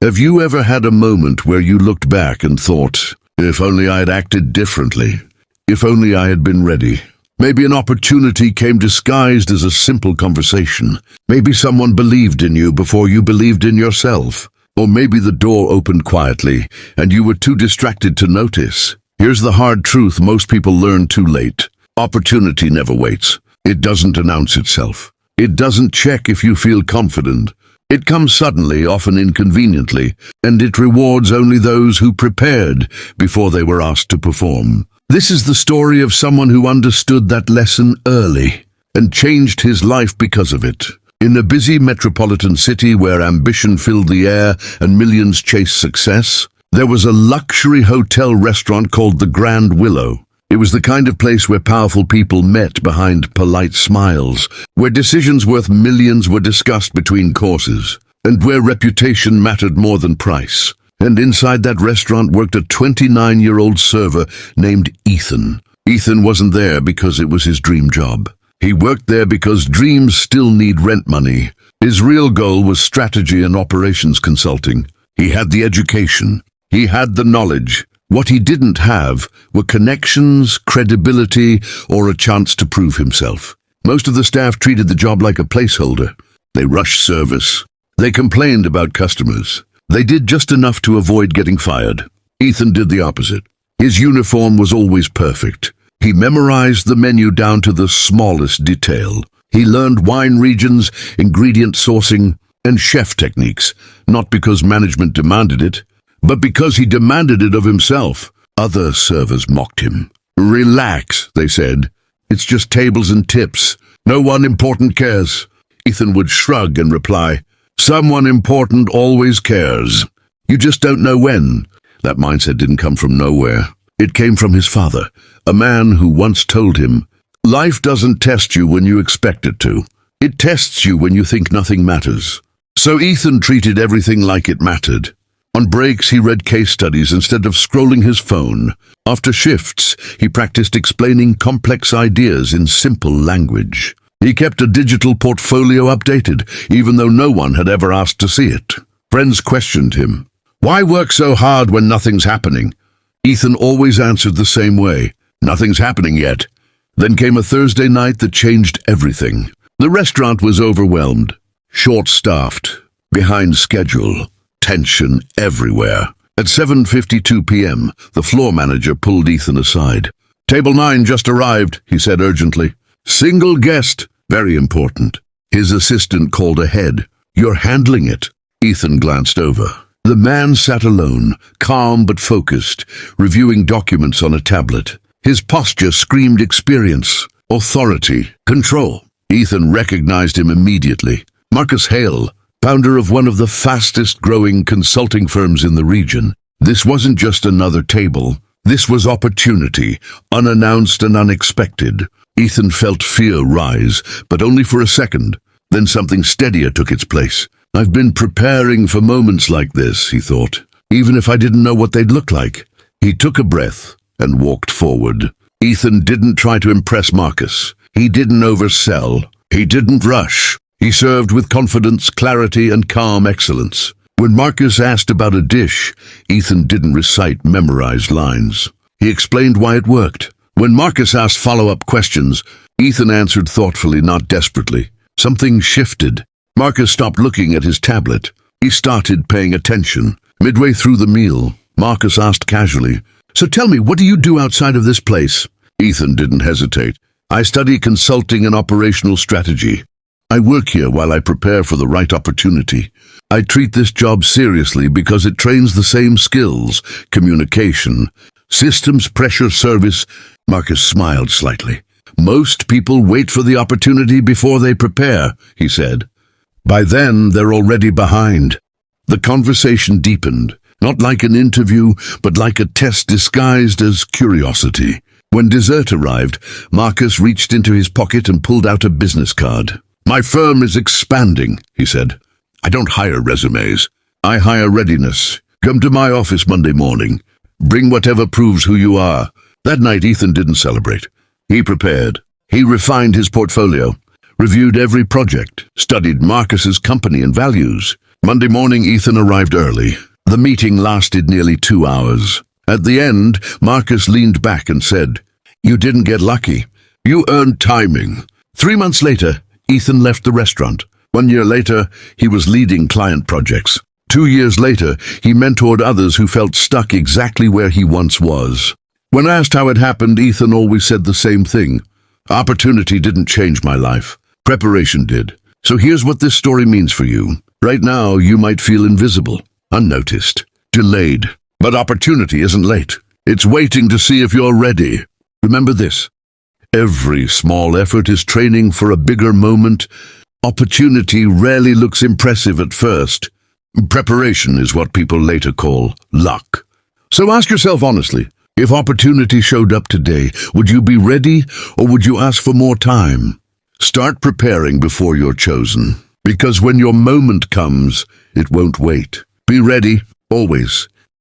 Have you ever had a moment where you looked back and thought, if only I had acted differently? If only I had been ready? Maybe an opportunity came disguised as a simple conversation. Maybe someone believed in you before you believed in yourself. Or maybe the door opened quietly and you were too distracted to notice. Here's the hard truth most people learn too late. Opportunity never waits. It doesn't announce itself. It doesn't check if you feel confident. It comes suddenly, often inconveniently, and it rewards only those who prepared before they were asked to perform. This is the story of someone who understood that lesson early and changed his life because of it. In a busy metropolitan city where ambition filled the air and millions chased success, there was a luxury hotel restaurant called the Grand Willow. It was the kind of place where powerful people met behind polite smiles, where decisions worth millions were discussed between courses, and where reputation mattered more than price. And inside that restaurant worked a 29-year-old server named Ethan. Ethan wasn't there because it was his dream job. He worked there because dreams still need rent money. His real goal was strategy and operations consulting. He had the education. He had the knowledge. What he didn't have were connections, credibility, or a chance to prove himself. Most of the staff treated the job like a placeholder. They rushed service. They complained about customers. They did just enough to avoid getting fired. Ethan did the opposite. His uniform was always perfect. He memorized the menu down to the smallest detail. He learned wine regions, ingredient sourcing, and chef techniques, not because management demanded it, but because he demanded it of himself. Other servers mocked him. "Relax," they said. "It's just tables and tips. No one important cares." Ethan would shrug and reply, "Someone important always cares. You just don't know when." That mindset didn't come from nowhere. It came from his father, a man who once told him, "Life doesn't test you when you expect it to. It tests you when you think nothing matters." So Ethan treated everything like it mattered. On breaks, he read case studies instead of scrolling his phone. After shifts, he practiced explaining complex ideas in simple language. He kept a digital portfolio updated, even though no one had ever asked to see it. Friends questioned him. "Why work so hard when nothing's happening?" Ethan always answered the same way, "Nothing's happening yet." Then came a Thursday night that changed everything. The restaurant was overwhelmed, short-staffed, behind schedule. Tension everywhere. At 7:52 p.m., the floor manager pulled Ethan aside. "Table 9 just arrived," he said urgently. "Single guest, very important." His assistant called ahead. "You're handling it." Ethan glanced over. The man sat alone, calm but focused, reviewing documents on a tablet. His posture screamed experience, authority, control. Ethan recognized him immediately. Marcus Hale, founder of one of the fastest-growing consulting firms in the region. This wasn't just another table. This was opportunity, unannounced and unexpected. Ethan felt fear rise, but only for a second. Then something steadier took its place. "I've been preparing for moments like this," he thought, "even if I didn't know what they'd look like." He took a breath and walked forward. Ethan didn't try to impress Marcus. He didn't oversell. He didn't rush. He served with confidence, clarity, and calm excellence. When Marcus asked about a dish, Ethan didn't recite memorized lines. He explained why it worked. When Marcus asked follow-up questions, Ethan answered thoughtfully, not desperately. Something shifted. Marcus stopped looking at his tablet. He started paying attention. Midway through the meal, Marcus asked casually, "So tell me, what do you do outside of this place?" Ethan didn't hesitate. "I study consulting and operational strategy. I work here while I prepare for the right opportunity. I treat this job seriously because it trains the same skills: communication, systems, pressure, service." Marcus smiled slightly. "Most people wait for the opportunity before they prepare," he said. "By then, they're already behind." The conversation deepened, not like an interview, but like a test disguised as curiosity. When dessert arrived, Marcus reached into his pocket and pulled out a business card. "My firm is expanding," he said. "I don't hire resumes. I hire readiness. Come to my office Monday morning. Bring whatever proves who you are." That night, Ethan didn't celebrate. He prepared. He refined his portfolio, reviewed every project, studied Marcus's company and values. Monday morning, Ethan arrived early. The meeting lasted nearly 2 hours. At the end, Marcus leaned back and said, "You didn't get lucky. You earned timing." 3 months later, Ethan left the restaurant. 1 year later, he was leading client projects. 2 years later, he mentored others who felt stuck exactly where he once was. When asked how it happened, Ethan always said the same thing. "Opportunity didn't change my life. Preparation did." So here's what this story means for you. Right now, you might feel invisible, unnoticed, delayed. But opportunity isn't late. It's waiting to see if you're ready. Remember this. Every small effort is training for a bigger moment. Opportunity rarely looks impressive at first. Preparation is what people later call luck. So ask yourself honestly, if opportunity showed up today, would you be ready or would you ask for more time? Start preparing before you're chosen. Because when your moment comes, it won't wait. Be ready, always.